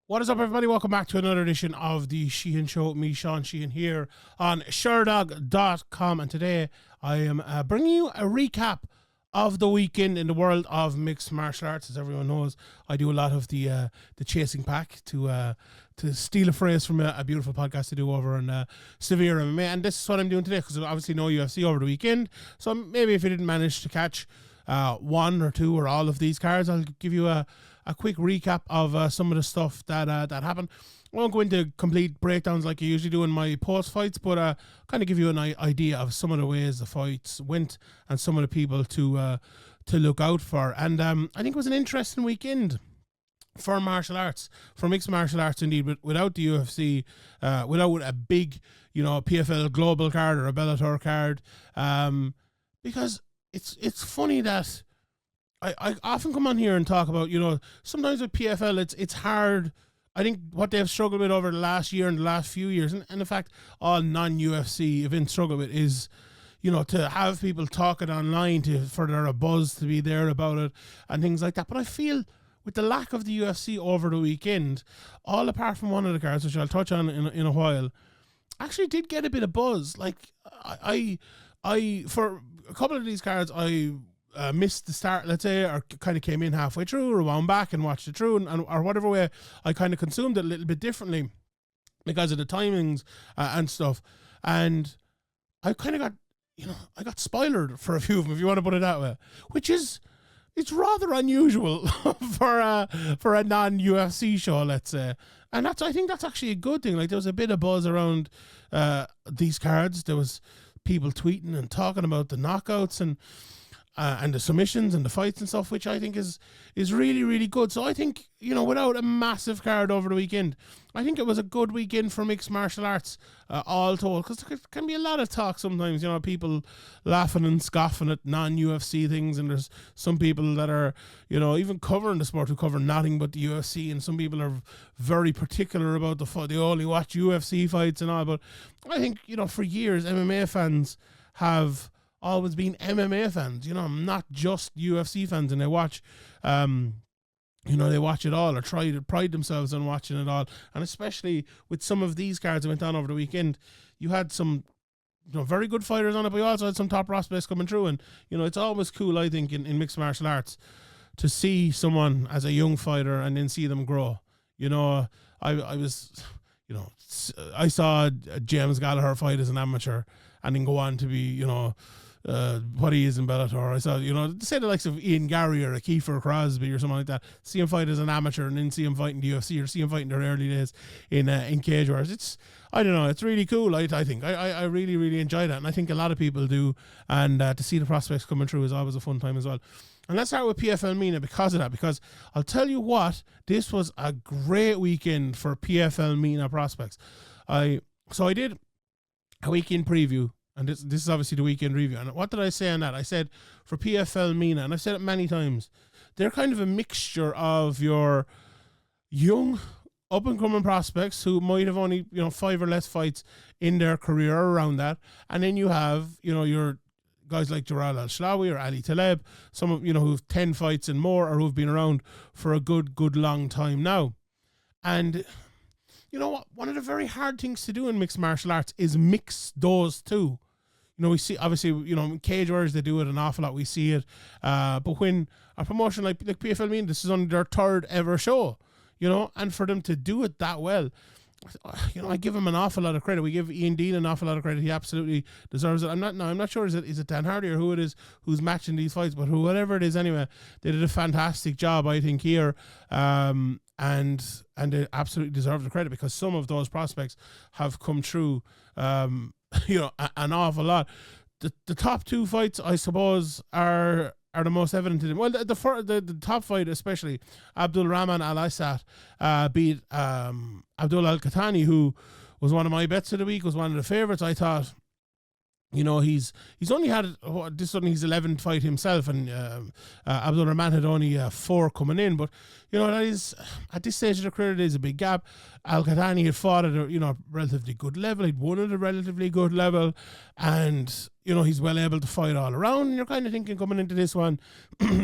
What is up, everybody? Welcome back to another edition of the Sheehan Show. Me, Sean Sheehan, here on Sherdog.com. And today I am bringing you a recap of the weekend in the world of mixed martial arts. As everyone knows, I do a lot of the chasing pack, to steal a phrase from a beautiful podcast to do over on Severe MMA. And this is what I'm doing today, because obviously no UFC over the weekend. So maybe if you didn't manage to catch one or two or all of these cards, I'll give you a quick recap of some of the stuff that happened. I won't go into complete breakdowns like I usually do in my post fights, but kind of give you an idea of some of the ways the fights went and some of the people to look out for. And I think it was an interesting weekend for martial arts, for mixed martial arts indeed, but without the UFC, without a big, PFL global card or a Bellator card, because it's funny that I often come on here and talk about, sometimes with PFL, it's hard. I think what they've struggled with over the last year and the last few years, and in fact, all non-UFC events struggle with, is, to have people talking online for there a buzz to be there about it and things like that. But I feel with the lack of the UFC over the weekend, all apart from one of the cards, which I'll touch on in a while, actually did get a bit of buzz. Like, I for a couple of these cards, I missed the start, let's say, or kind of came in halfway through, or wound back and watched it through, and or whatever way, I kind of consumed it a little bit differently because of the timings and stuff. And I kind of got, I got spoiled for a few of them, if you want to put it that way, which is, it's rather unusual for a non-UFC show, let's say. And I think that's actually a good thing. Like, there was a bit of buzz around these cards. There was people tweeting and talking about the knockouts and the submissions and the fights and stuff, which I think is really, really good. So I think, without a massive card over the weekend, I think it was a good weekend for mixed martial arts, all told, because there can be a lot of talk sometimes, people laughing and scoffing at non-UFC things, and there's some people that are, even covering the sport who cover nothing but the UFC, and some people are very particular about the fight. They only watch UFC fights and all, but I think, for years, MMA fans have always been MMA fans, not just UFC fans, and they watch, they watch it all, or try to pride themselves on watching it all. And especially with some of these cards that went on over the weekend, you had some, very good fighters on it, but you also had some top prospects coming through. And, it's always cool, I think, in mixed martial arts to see someone as a young fighter and then see them grow. I was, I saw James Gallagher fight as an amateur and then go on to be, what he is in Bellator. I saw, say the likes of Ian Gary or a Kiefer Crosby or something like that. See him fight as an amateur and then see him fight in the UFC, or see him fight in their early days in Cage Wars. It's, I don't know, it's really cool. I think I really, really enjoy that, and I think a lot of people do. And to see the prospects coming through is always a fun time as well. And let's start with PFL MENA because of that, because I'll tell you what, this was a great weekend for PFL MENA prospects. So I did a weekend preview. And this is obviously the weekend review. And what did I say on that? I said for PFL MENA, and I've said it many times, they're kind of a mixture of your young, up-and-coming prospects who might have only, 5 or less fights in their career or around that. And then you have, your guys like Jalal Al-Shlawi or Ali Taleb, some of, who've 10 fights and more, or who've been around for a good long time now. And you know what? One of the very hard things to do in mixed martial arts is mix those two. We see, obviously, in Cage Warriors, they do it an awful lot. We see it. But when a promotion like PFL MENA, this is only their 3rd ever show, and for them to do it that well, I give him an awful lot of credit. We give Ian Dean an awful lot of credit. He absolutely deserves it. I'm not sure, is it Dan Hardy or who it is who's matching these fights, but whoever it is anyway, they did a fantastic job, I think, here. And they absolutely deserve the credit, because some of those prospects have come through, an awful lot. The top 2 fights, I suppose, are the most evident to them. Well, the top fight, especially, Abdul Rahman Al-Assad beat Abdul Al-Qatani, who was one of my bets of the week, was one of the favourites. I thought, he's only had this only his 11th fight himself, and Abdul Rahman had only 4 coming in. But that is, at this stage of the career, it is a big gap. Al-Qatani had fought at a relatively good level. He'd won at a relatively good level, and he's well able to fight all around. And you're kind of thinking coming into this one,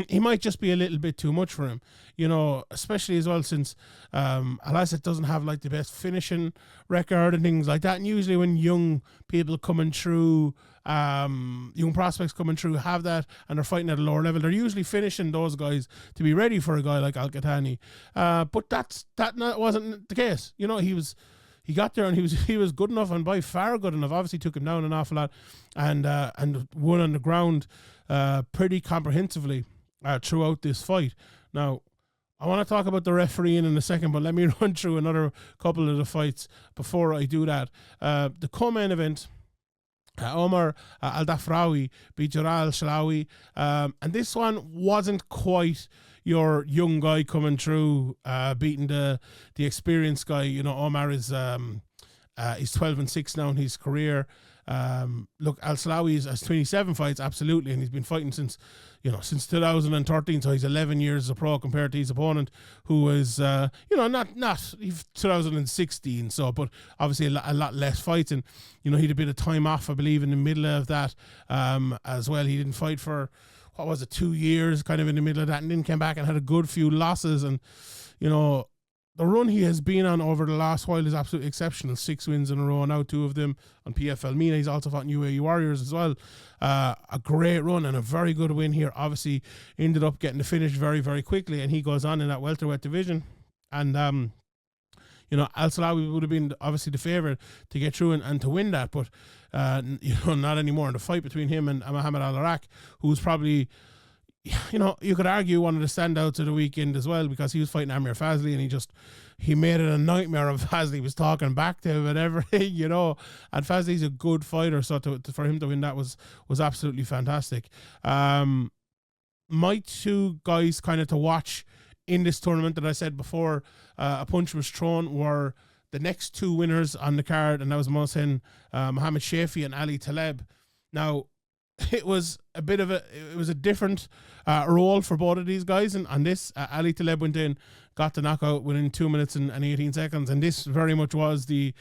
he might just be a little bit too much for him, especially as well since Al-Asad doesn't have like the best finishing record and things like that. And usually when young people coming through, young prospects coming through have that and they're fighting at a lower level, they're usually finishing those guys to be ready for a guy like Al-Qahtani. But that wasn't the case. He got there and he was good enough, and by far good enough. Obviously took him down an awful lot and won on the ground pretty comprehensively throughout this fight. Now, I want to talk about the refereeing in a second, but let me run through another couple of the fights before I do that. The co-main event, Omar Al-Dafrawi beat Jalal Shalawi, and this one wasn't quite your young guy coming through beating the experienced guy. Omar is he's 12-6 now in his career. Look, Al-Salawi has 27 fights, absolutely, and he's been fighting since 2013, so he's 11 years as a pro compared to his opponent, who is not 2016, so, but obviously a lot less fights, and he had a bit of time off, I believe, in the middle of that as well. He didn't fight for 2 years, kind of in the middle of that, and then came back and had a good few losses, and the run he has been on over the last while is absolutely exceptional. 6 wins in a row now, 2 of them on PFL MENA. He's also fought in UAE Warriors as well. A great run and a very good win here. Obviously ended up getting the finish very, very quickly, and he goes on in that welterweight division. And Al-Salawi would have been obviously the favourite to get through and to win that, but not anymore. In the fight between him and Muhammad Al-Arak, who's probably, you could argue one of the standouts of the weekend as well, because he was fighting Amir Fazli, and he made it a nightmare of Fazli. Was talking back to him and everything, and Fazli's a good fighter, so for him to win that was absolutely fantastic. My 2 guys kind of to watch in this tournament that I said before a punch was thrown were the next 2 winners on the card, and that was Mohsen Mohammed Shafi and Ali Taleb. Now, it was a different role for both of these guys, and on this, Ali Taleb went in, got the knockout within 2 minutes and 18 seconds, and this very much was the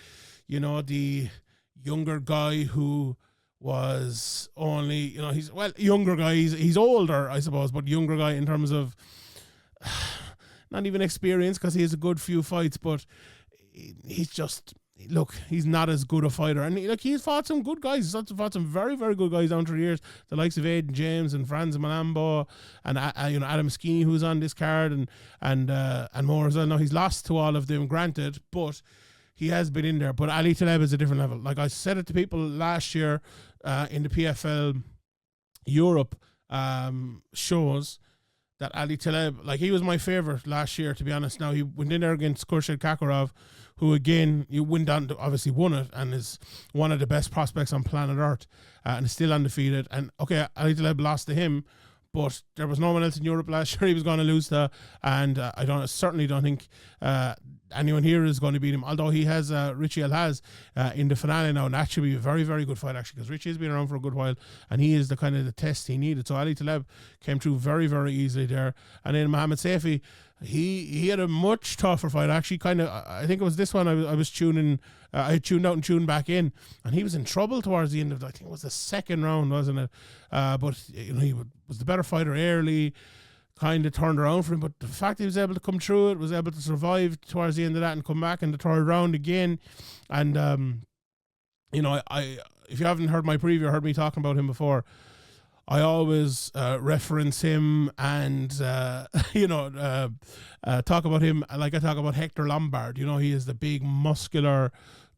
younger guy who was only, younger guy, he's older, I suppose, but younger guy in terms of not even experience, because he has a good few fights, but he's just, he's not as good a fighter. And he's fought some good guys. He's fought some very, very good guys down through the years. The likes of Aiden James and Franz Malambo and Adam Skinny, who's on this card, and more as well. Now, he's lost to all of them, granted, but he has been in there. But Ali Taleb is a different level. Like I said it to people last year in the PFL Europe shows, that Ali Taleb, he was my favourite last year, to be honest. Now, he went in there against Khurshid Kakarov, who, again, you went on to obviously won it and is one of the best prospects on planet Earth and is still undefeated. And, okay, Ali Taleb lost to him, but there was no one else in Europe last year he was going to lose to, and I certainly don't think anyone here is going to beat him, although he has Richie Alhaz in the finale now, and that should be a very, very good fight, actually, because Richie has been around for a good while, and he is the kind of the test he needed. So Ali Taleb came through very, very easily there. And then Mohammed Safi, he had a much tougher fight, actually. I think it was this one I was tuning, I tuned out and tuned back in, and he was in trouble towards the end of I think it was the second round, wasn't it? But he was the better fighter early, kind of turned around for him, but the fact he was able to come through it, was able to survive towards the end of that and come back in the third round again. And I if you haven't heard my preview, heard me talking about him before, I always reference him and talk about him like I talk about Hector Lombard. He is the big, muscular,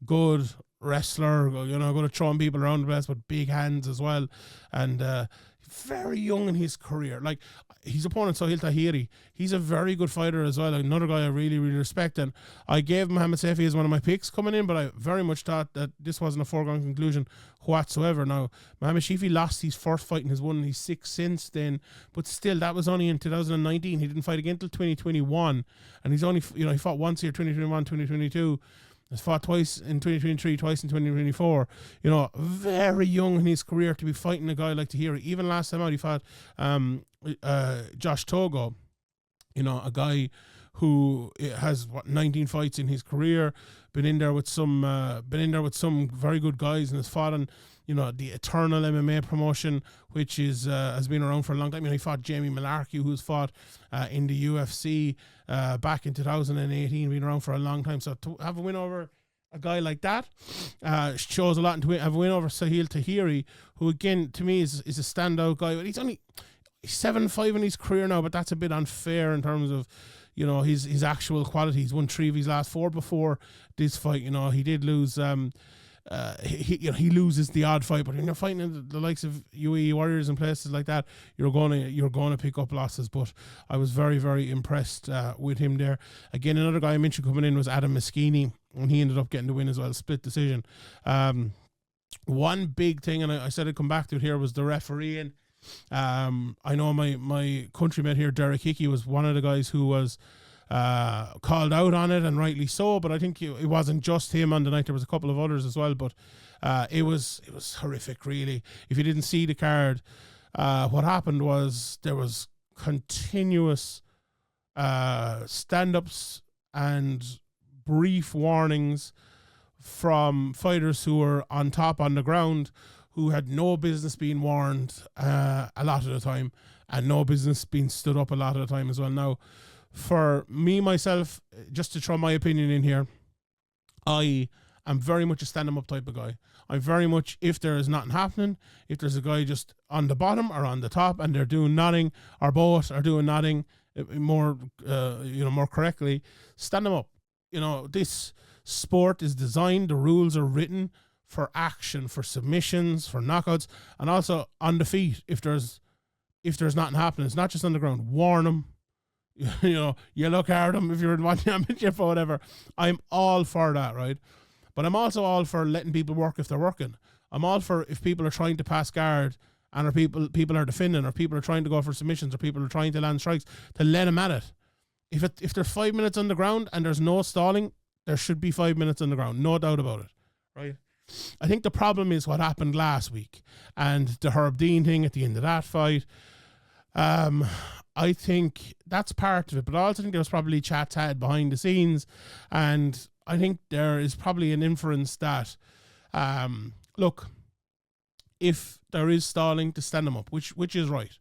good wrestler, going to throwing people around the place with big hands as well, and very young in his career. Like his opponent, Sohail Tahiri, he's a very good fighter as well. Another guy I really, really respect, and I gave Mohammed Safi as one of my picks coming in, but I very much thought that this wasn't a foregone conclusion whatsoever. Now, Mohammed Shafi lost his first fight and has won his 6 since then, but still, that was only in 2019. He didn't fight again until 2021, and he's only, he fought once here, 2021, 2022. He's fought twice in 2023, twice in 2024. Very young in his career to be fighting a guy like Tahiri. Even last time out, he fought Josh Togo, a guy who has 19 fights in his career, been in there with some very good guys, and has fought on the Eternal MMA promotion, which is has been around for a long time. He fought Jamie Malarkey, who's fought in the UFC back in 2018, been around for a long time. So to have a win over a guy like that shows a lot. And to have a win over Sahil Tahiri, who again to me is a standout guy, but he's only 7-5 in his career now, but that's a bit unfair in terms of his actual quality. He's won 3 of his last 4 before this fight. He did lose. He loses the odd fight, but when you're fighting the likes of UAE Warriors and places like that, you're gonna pick up losses. But I was very, very impressed with him there. Again, another guy I mentioned coming in was Adam Moschini, and he ended up getting the win as well, split decision. One big thing, and I said I'd come back to it here, was the refereeing. I know my countryman here, Derek Hickey, was one of the guys who was called out on it, and rightly so, but I think it wasn't just him on the night. There was a couple of others as well, but it was horrific, really. If you didn't see the card, what happened was there was continuous stand-ups and brief warnings from fighters who were on top on the ground, who had no business being warned a lot of the time, and no business being stood up a lot of the time as well. Now, for me, myself, just to throw my opinion in here, I am very much a stand-em up type of guy. I'm very much, if there is nothing happening, if there's a guy just on the bottom or on the top and they're doing nothing, or both are doing nothing, more correctly, stand them up. This sport is designed, the rules are written for action, for submissions, for knockouts, and also on the feet. If there's nothing happening, it's not just on the ground. Warn them. You look at them if you're in one championship or whatever. I'm all for that, right? But I'm also all for letting people work if they're working. I'm all for if people are trying to pass guard and people are defending, or people are trying to go for submissions, or people are trying to land strikes, to let them at it. If there's 5 minutes on the ground and there's no stalling, there should be 5 minutes on the ground, no doubt about it, right? I think the problem is what happened last week and the Herb Dean thing at the end of that fight. I think that's part of it, but I also think there was probably chats had behind the scenes, and I think there is probably an inference that, look, if there is stalling, to stand them up, which is right,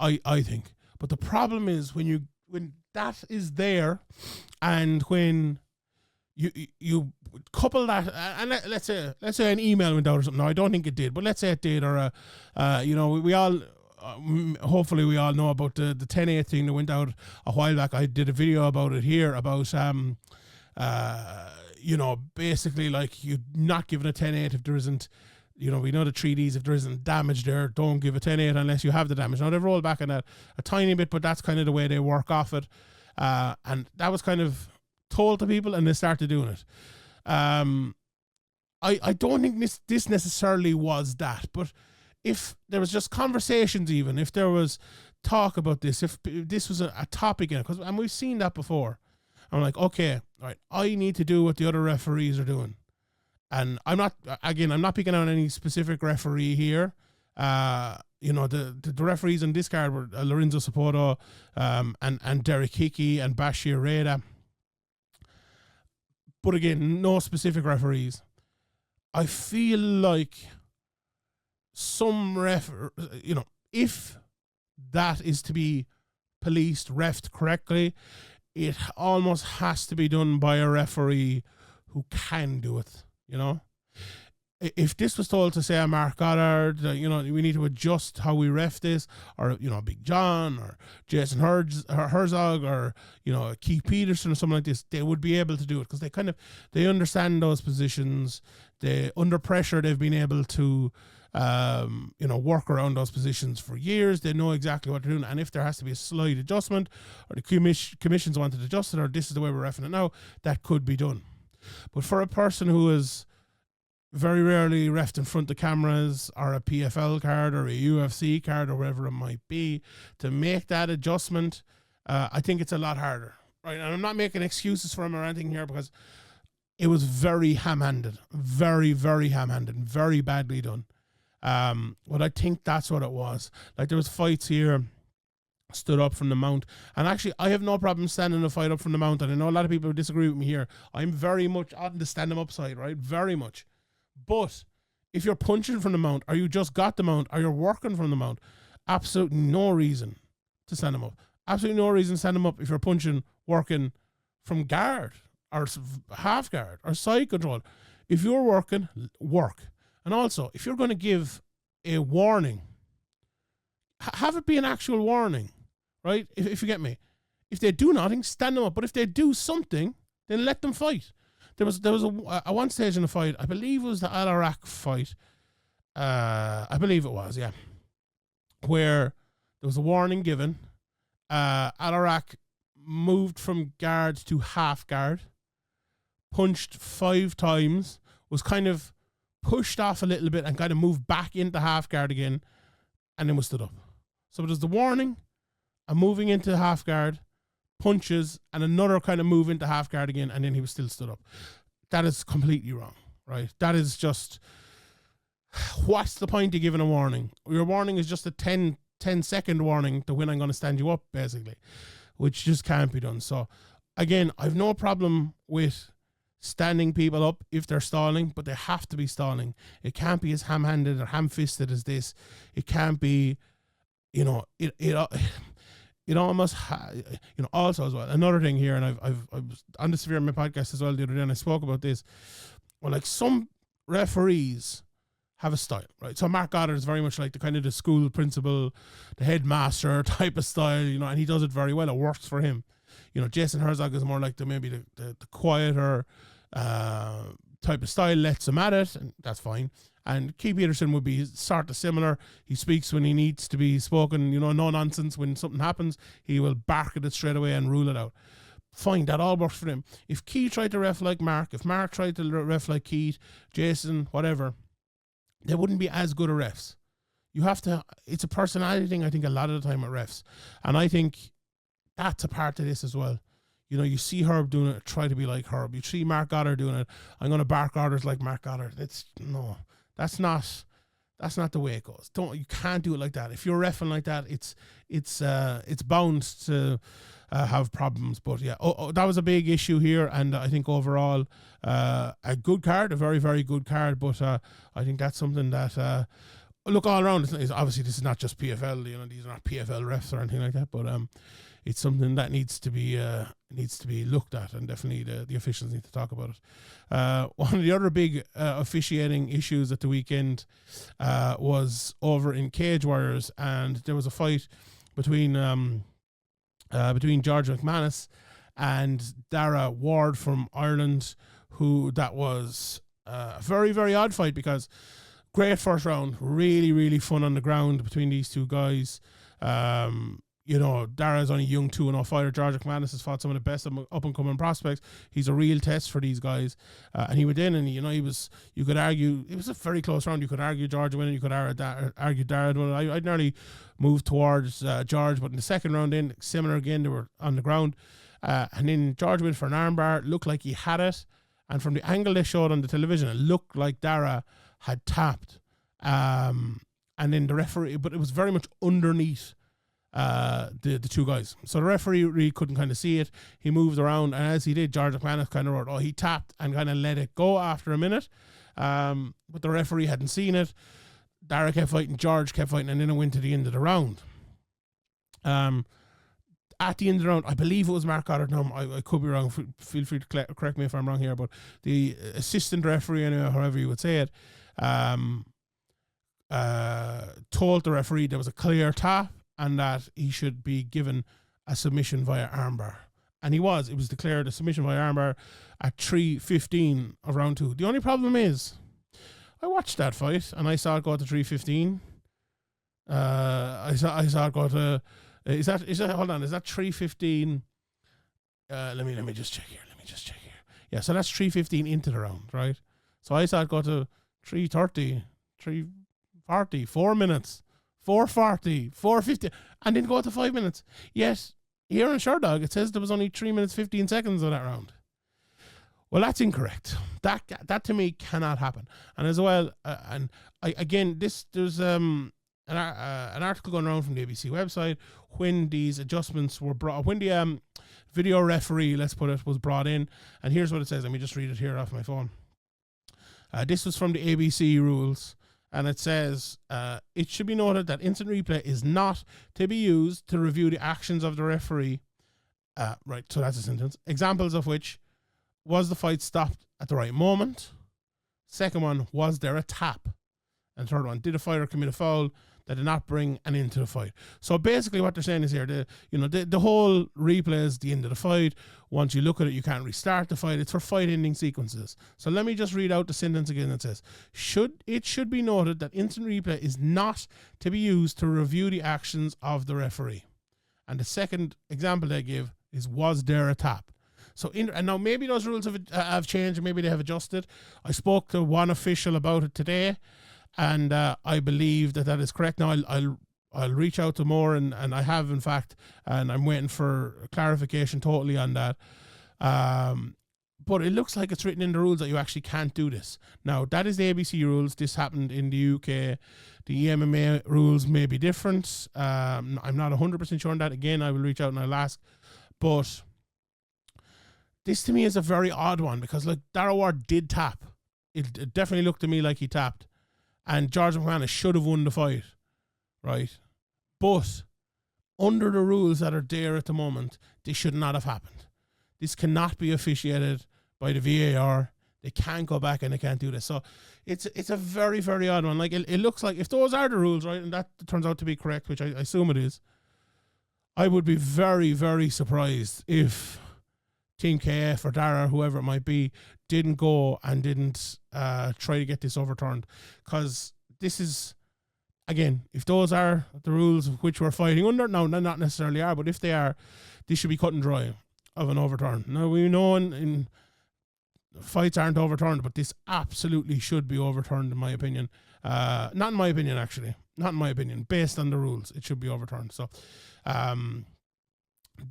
I think. But the problem is when that is there, and when you couple that, and let's say an email went out or something. No, I don't think it did, but let's say it did, or we all. Hopefully we all know about the 10-8 thing that went out a while back. I did a video about it here about basically like you not giving a 10-8 if there isn't, we know the treaties, if there isn't damage there, don't give a 10-8 unless you have the damage. Now they've rolled back on that a tiny bit, but that's kind of the way they work off it, and that was kind of told to people and they started doing it. I don't think this necessarily was that, but if there was just conversations, even if there was talk about this, if this was a topic in it, and we've seen that before, I'm like, okay, all right, I need to do what the other referees are doing. And I'm not picking out any specific referee here. The referees on this card were Lorenzo Sapoto, and Derek Hickey and Bashir Reda. But again, no specific referees. I feel like some if that is to be policed, refed correctly, it almost has to be done by a referee who can do it. If this was told to, say, a Mark Goddard, we need to adjust how we ref this, or Big John or Jason Herzog or Keith Peterson or something like this, they would be able to do it because they understand those positions. Under pressure, they've been able to work around those positions for years. They know exactly what they're doing, and if there has to be a slight adjustment, or the commissions want to adjust it, or this is the way we're reffing it now, that could be done. But for a person who is very rarely reffed in front of cameras, or a PFL card or a UFC card or whatever it might be, to make that adjustment, I think it's a lot harder, right? And I'm not making excuses for him or anything here, because it was very ham-handed, very, very ham-handed, very badly done. But I think that's what it was. Like, there was fights here, stood up from the mount, and actually I have no problem standing a fight up from the mount, and I know a lot of people disagree with me here. I'm very much on the stand them up side, right? Very much. But If you're punching from the mount, or you just got the mount, or you're working from the mount, absolutely no reason to stand him up. Absolutely no reason to stand him up if you're punching, working from guard, or half guard, or side control. If you're working, work. And also, if you're going to give a warning, have it be an actual warning, right? If you get me. If they do nothing, stand them up. But if they do something, then let them fight. There was a one stage in the fight, I believe it was the Al-Iraq fight. I believe it was, yeah. Where there was a warning given. Al-Iraq moved from guard to half guard, punched 5 times, was kind of pushed off a little bit and kind of moved back into half guard again, and then was stood up. So there's the warning, a moving into half guard, punches, and another kind of move into half guard again, and then he was still stood up. That is completely wrong, right? That is just, what's the point of giving a warning? Your warning is just a 10-second warning to when I'm going to stand you up, basically, which just can't be done. So again, I've no problem with standing people up if they're stalling, but they have to be stalling. It can't be as ham-handed or ham-fisted as this. It can't be, it almost, also as well, another thing here, and I was on the Severe in my podcast as well the other day, and I spoke about this. Well, like, some referees have a style, right? So Mark Goddard is very much like the kind of the school principal, the headmaster type of style, and he does it very well. It works for him. Jason Herzog is more like the quieter type of style, lets him at it, and that's fine. And Keith Peterson would be sort of similar. He speaks when he needs to be spoken, no nonsense. When something happens, he will bark at it straight away and rule it out. Fine, that all works for him. If Keith tried to ref like Mark, if Mark tried to ref like Keith, Jason, whatever, they wouldn't be as good a refs. You have to, it's a personality thing, I think, a lot of the time with refs. And I think that's a part of this as well. You see Herb doing it, try to be like Herb. You see Mark Goddard doing it, I'm going to bark orders like Mark Goddard. That's not the way it goes. You can't do it like that. If you're reffing like that, it's bound to have problems. But yeah, that was a big issue here, and I think overall a good card, a very, very good card. But I think that's something that look all around. Obviously, this is not just PFL. These are not PFL refs or anything like that. But it's something that needs to be looked at, and definitely the officials need to talk about it. One of the other big officiating issues at the weekend was over in Cage Warriors, and there was a fight between George McManus and Dara Ward from Ireland, that was a very, very odd fight, because great first round, really, really fun on the ground between these two guys. Dara's only young 2-0 fighter. George McManus has fought some of the best up-and-coming prospects. He's a real test for these guys. And he went in, and, you could argue, it was a very close round. You could argue George winning, you could argue Dara winning. I'd nearly moved towards George, but in the second round in, similar again, they were on the ground. And then George went for an armbar, looked like he had it. And from the angle they showed on the television, it looked like Dara had tapped. And then the referee, but it was very much underneath the two guys. So the referee really couldn't kind of see it. He moved around, and as he did, George McManus kind of wrote, he tapped, and kind of let it go after a minute. But the referee hadn't seen it. Dara kept fighting, George kept fighting, and then it went to the end of the round. At the end of the round, I believe it was Mark Goddard. No, I could be wrong. Feel free to correct me if I'm wrong here, but the assistant referee, anyway, however you would say it, told the referee there was a clear tap and that he should be given a submission via armbar. And he was. It was declared a submission via armbar at 3:15 of round 2. The only problem is, I watched that fight and I saw it go to 3:15. I saw it go to. Is that hold on? Is that 3:15? Let me just check here. Yeah, so that's 3:15 into the round, right? So I saw it go to 3:30, 3:40, 4 minutes, 4:40, 4:50, and then go to 5 minutes. Yet here in Sherdog it says there was only 3 minutes 15 seconds of that round. Well, that's incorrect. That to me cannot happen. And as well, there's an article going around from the ABC website when these adjustments were brought, when the video referee, let's put it, was brought in. And here's what it says. Let me just read it here off my phone. This was from the ABC rules, and it says, it should be noted that instant replay is not to be used to review the actions of the referee. Right, so that's a sentence. Examples of which: was the fight stopped at the right moment? Second one, was there a tap? And third one, did a fighter commit a foul that did not bring an end to the fight? So basically what they're saying is here, the whole replay is the end of the fight. Once you look at it, you can't restart the fight. It's for fight ending sequences. So let me just read out the sentence again. It says, it should be noted that instant replay is not to be used to review the actions of the referee. And the second example they give is, was there a tap? So and now maybe those rules have changed, and maybe they have adjusted. I spoke to one official about it today, and I believe that is correct. Now I'll reach out to more, and I have, in fact, and I'm waiting for clarification totally on that. But it looks like it's written in the rules that you actually can't do this. Now, that is the ABC rules. This happened in the UK. The MMA rules may be different. I'm not 100% sure on that. Again, I will reach out and I'll ask. But this to me is a very odd one, because like Darrell Ward did tap. It definitely looked to me like he tapped. And George McManus should have won the fight, right? But under the rules that are there at the moment, this should not have happened. This cannot be officiated by the VAR. They can't go back and they can't do this. So it's a very, very odd one. Like it looks like, if those are the rules, right, and that turns out to be correct, which I assume it is, I would be very, very surprised if Team KF or Dara, whoever it might be, didn't go and didn't try to get this overturned. Because this is, again, if those are the rules of which we're fighting under, no, not necessarily are, but if they are, this should be cut and dry of an overturn. Now, we know in fights aren't overturned, but this absolutely should be overturned, in my opinion. Not in my opinion, actually. Not in my opinion. Based on the rules, it should be overturned. So,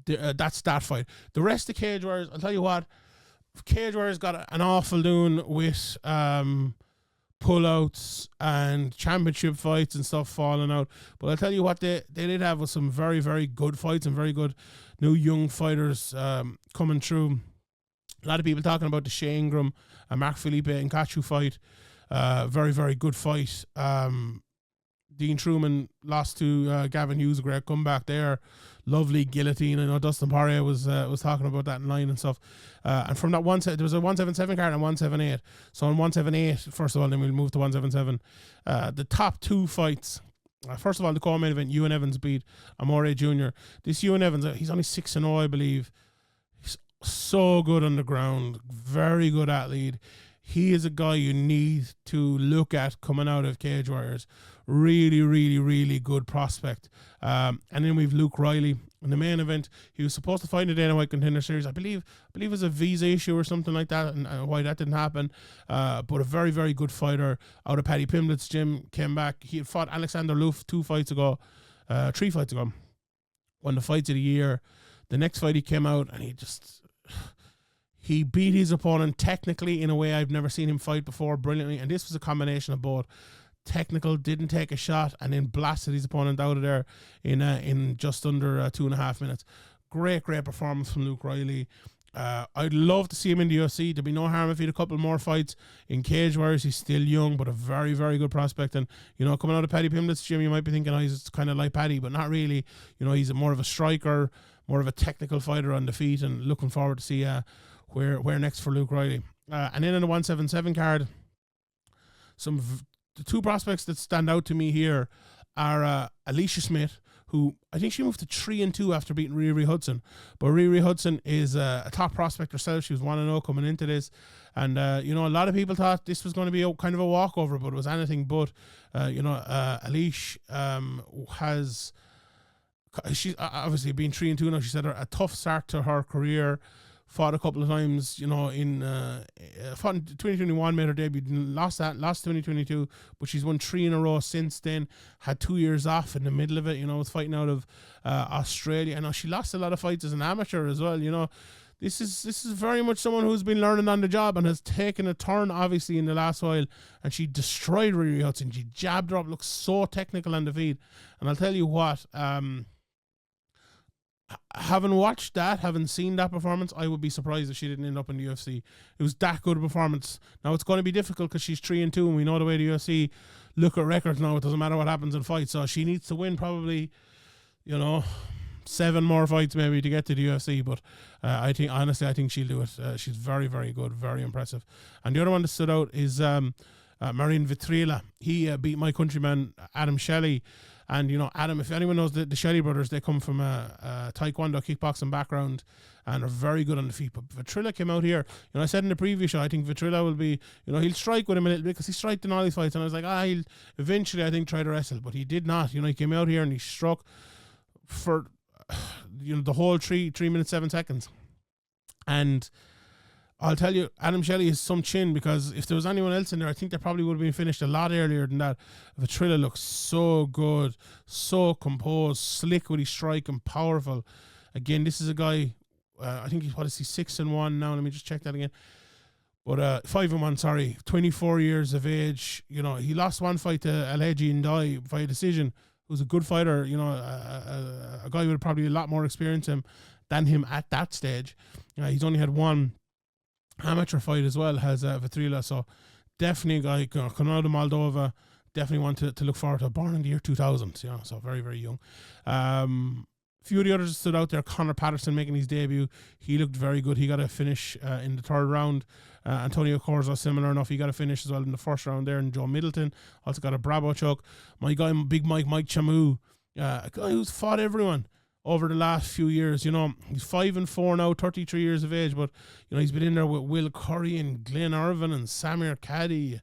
that's that fight. The rest of Cage Warriors, I'll tell you what, Cage Warriors got an awful doing with pullouts and championship fights and stuff falling out. But I'll tell you what they did have was some very, very good fights and very good new young fighters coming through. A lot of people talking about the Shea Ingram and Mark Felipe and Kachu fight. Very, very good fight. Dean Truman lost to Gavin Hughes, a great comeback there. Lovely guillotine. I know Dustin Poirier was talking about that in line and stuff. And from that there was a 177 card and 178. So on 178, first of all, then we'll move to 177. The top two fights. First of all, the co-main event, Ewan Evans beat Amore Jr. This Ewan Evans, he's only 6-0, I believe. He's so good on the ground. Very good athlete. He is a guy you need to look at coming out of Cage Warriors. Really, really, really good prospect. And then we've Luke Riley in the main event. He was supposed to fight in the Dana White Contender Series. I believe it was a visa issue or something like that, and why that didn't happen. But a very, very good fighter out of Paddy Pimblett's gym. Came back. He had fought Alexander Loof 3 fights ago. Won the fights of the year. The next fight he came out and he beat his opponent technically in a way I've never seen him fight before, brilliantly. And this was a combination of both. Technical, didn't take a shot, and then blasted his opponent out of there in just under 2.5 minutes. Great performance from Luke Riley. I'd love to see him in the UFC. There'd be no harm if he had a couple more fights in Cage Warriors. He's still young, but a very, very good prospect. And, coming out of Paddy Pimblett's gym, you might be thinking, he's kind of like Paddy, but not really. He's more of a striker, more of a technical fighter on the feet, and looking forward to see where next for Luke Riley. And then in the 177 card, the two prospects that stand out to me here are Alicia Smith, who I think she moved to 3-2 after beating Riri Hudson. But Riri Hudson is a top prospect herself. She was 1-0 coming into this. And, a lot of people thought this was going to be kind of a walkover, but it was anything but. Alicia she's obviously been 3-2 now. She's had a tough start to her career. Fought a couple of times, fought in 2021, made her debut, lost 2022, but she's won 3 in a row since then. Had 2 years off in the middle of it, was fighting out of Australia. I know she lost a lot of fights as an amateur as well. This is very much someone who's been learning on the job and has taken a turn, obviously, in the last while. And she destroyed Riri Hudson. She jabbed her up, looks so technical on the feet. And I'll tell you what, Having watched that, having seen that performance, I would be surprised if she didn't end up in the UFC. It was that good a performance. Now it's going to be difficult because she's 3-2, and we know the way the UFC look at records now. It doesn't matter what happens in fights, so she needs to win probably, 7 more fights maybe to get to the UFC. But I think she'll do it. She's very, very good, very impressive. And the other one that stood out is Marian Vitrila. He beat my countryman Adam Shelley. And, Adam, if anyone knows the Shelley brothers, they come from a taekwondo, kickboxing background and are very good on the feet. But Vitrila came out here. I said in the previous show, I think Vitrila will be, he'll strike with him a little bit because he striked in all these fights. And I was like, he'll eventually, I think, try to wrestle. But he did not. He came out here and he struck for, the whole 3 minutes, 7 seconds. And I'll tell you, Adam Shelley is some chin, because if there was anyone else in there, I think they probably would have been finished a lot earlier than that. Vitrila looks so good, so composed, slick with his strike and powerful. Again, this is a guy, I think he's 6-1 now. Let me just check that again. But 5-1, sorry, 24 years of age. He lost one fight to Alhaji Ndai via decision, who's a good fighter, a guy with probably a lot more experience than him at that stage. He's only had one amateur fight as well, has Vitrila, so definitely a guy coming out of Moldova, definitely want to look forward to. Born in the year 2000, so very, very young. A few of the others stood out there. Connor Patterson making his debut, he looked very good. He got a finish in the 3rd round. Antonio Corzo, similar enough, he got a finish as well in the 1st round there. And Joe Middleton also got a Bravo choke. My guy, Big Mike Chamu, a guy who's fought everyone over the last few years. He's 5-4 now, 33 years of age, but he's been in there with Will Curry and Glenn Irvin and Samir Caddy,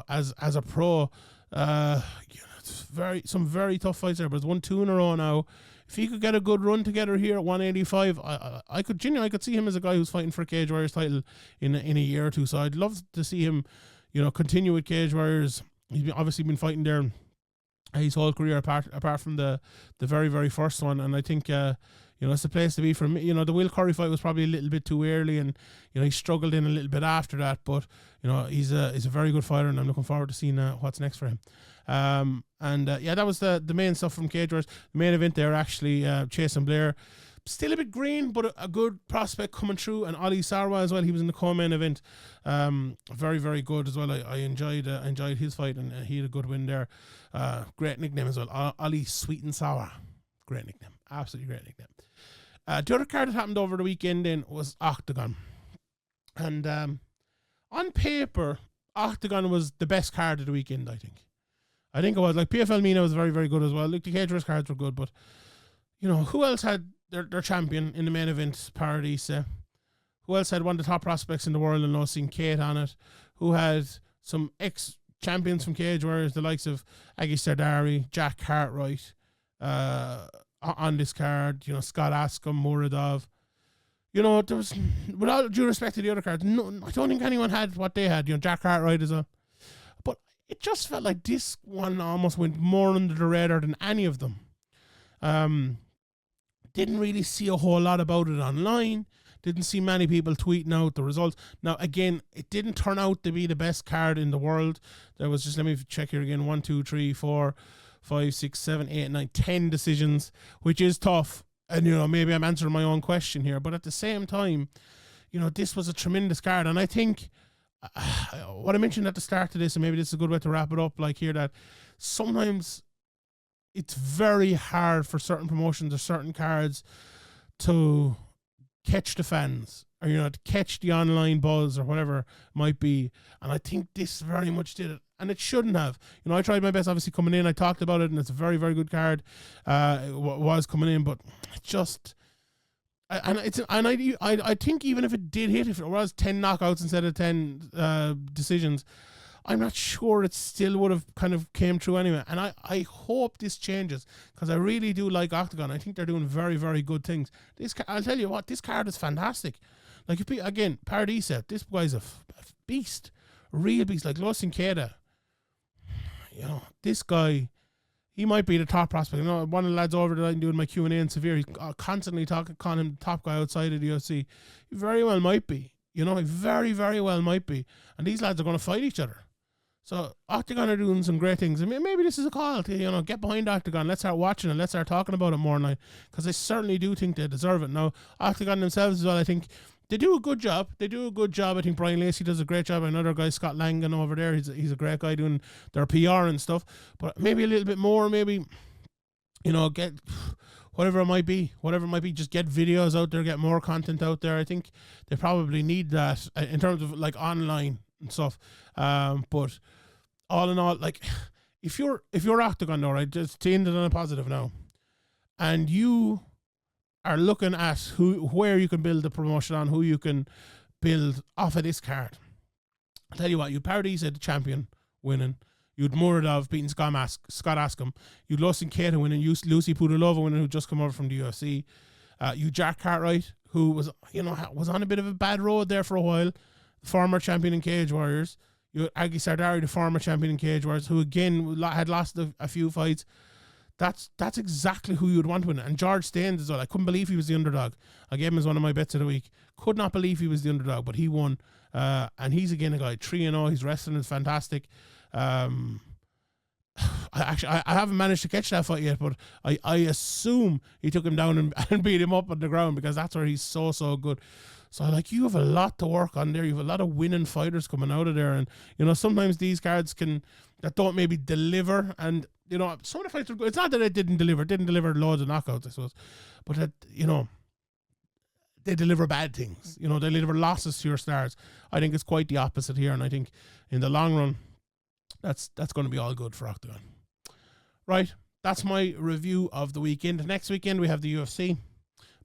as a pro. It's some very tough fights there, but it's won 2 in a row now. If he could get a good run together here at 185, I could see him as a guy who's fighting for a Cage Warriors title in a year or two. So I'd love to see him, continue with Cage Warriors. He's obviously been fighting there his whole career, apart from the very, very first one. And I think it's the place to be for me. The Will Curry fight was probably a little bit too early, and he struggled in a little bit after that. But he's a very good fighter, and I'm looking forward to seeing what's next for him. That was the main stuff from Cage Warriors. The main event there, actually, Chase and Blair, still a bit green, but a good prospect coming through. And Ali Sarwa as well, he was in the co-main event. Very, very good as well. I enjoyed his fight, and he had a good win there. Great nickname as well, Ali Sweet and Sour. Great nickname, absolutely great nickname. The other card that happened over the weekend then was Oktagon. And on paper, Oktagon was the best card of the weekend, I think. I think it was. Like, PFL MENA was very, very good as well. Look, the Cage Warriors cards were good, but who else had their champion in the main event, Paradise? Who else had one of the top prospects in the world and seen Kate on it? Who had some ex-champions from Cage Warriors, the likes of Aggie Sardari, Jack Cartwright, on this card, Scott Ascom, Muradov. There was, with all due respect to the other cards, no, I don't think anyone had what they had. Jack Cartwright is but it just felt like this one almost went more under the radar than any of them. Didn't really see a whole lot about it online. Didn't see many people tweeting out the results. Now, again, it didn't turn out to be the best card in the world. There was just, let me check here again, 1, 2, 3, 4, 5, 6, 7, 8, 9, 10 decisions, which is tough. And, maybe I'm answering my own question here. But at the same time, this was a tremendous card. And I think what I mentioned at the start of this, and maybe this is a good way to wrap it up, that sometimes it's very hard for certain promotions or certain cards to catch the fans, or to catch the online buzz or whatever it might be. And I think this very much did it, and it shouldn't have. I tried my best, obviously, coming in. I talked about it, and it's a very, very good card. It was coming in, but it just, I think even if it did hit, if it was 10 knockouts instead of 10 decisions, I'm not sure it still would have kind of came through anyway. And I hope this changes, because I really do like Oktagon. I think they're doing very, very good things. I'll tell you what, this card is fantastic. Like, again, Paradise, this guy's a beast, a real beast. Like Losin Keda, this guy, he might be the top prospect. One of the lads over that I'm doing my Q&A in Severe, he's constantly calling him the top guy outside of the UFC. He very well might be. He very, very well might be. And these lads are going to fight each other. So Octagon are doing some great things. I mean, maybe this is a call to, you know, get behind Octagon. Let's start watching it. Let's start talking about it more now, because I certainly do think they deserve it. Now, Octagon themselves as well, I think they do a good job. I think Brian Lacey does a great job. Another guy, Scott Langan, over there, he's a great guy doing their PR and stuff. But maybe a little bit more, maybe, you know, get whatever it might be, just get videos out there, get more content out there. I think they probably need that in terms of like online and stuff. But all in all, like, if you're Octagon though, right, just to end it on a positive now, and you are looking at where you can build the promotion on, who you can build off of this card, I'll tell you what, you Paradise the champion winning, you'd Muradov beating Scott Askham, you'd Lawson Keita winning, you Lucy Pudilova winning, who just come over from the UFC, you Jack Cartwright, who was, you know, was on a bit of a bad road there for a while, former champion in Cage Warriors. You had Agi Sardari, the former champion in Cage Warriors, who again had lost a few fights. That's exactly who you'd want to win. And George Staines as well. I couldn't believe he was the underdog. I gave him as one of my bets of the week. Could not believe he was the underdog, but he won. And he's again a guy 3-0. His wrestling is fantastic. I haven't managed to catch that fight yet, but I assume he took him down and beat him up on the ground, because that's where he's so good. So, like, you have a lot to work on there. You have a lot of winning fighters coming out of there. And, you know, sometimes these cards that don't maybe deliver. And, you know, some of the fights are good. It's not that it didn't deliver loads of knockouts, I suppose. But, that, you know, they deliver bad things. You know, they deliver losses to your stars. I think it's quite the opposite here. And I think in the long run, that's going to be all good for Octagon. Right. That's my review of the weekend. Next weekend, we have the UFC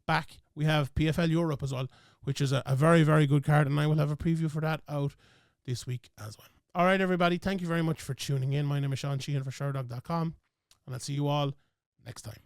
back. We have PFL Europe as well, which is a very, very good card, and I will have a preview for that out this week as well. All right, everybody, thank you very much for tuning in. My name is Sheehan for Sherdog.com, and I'll see you all next time.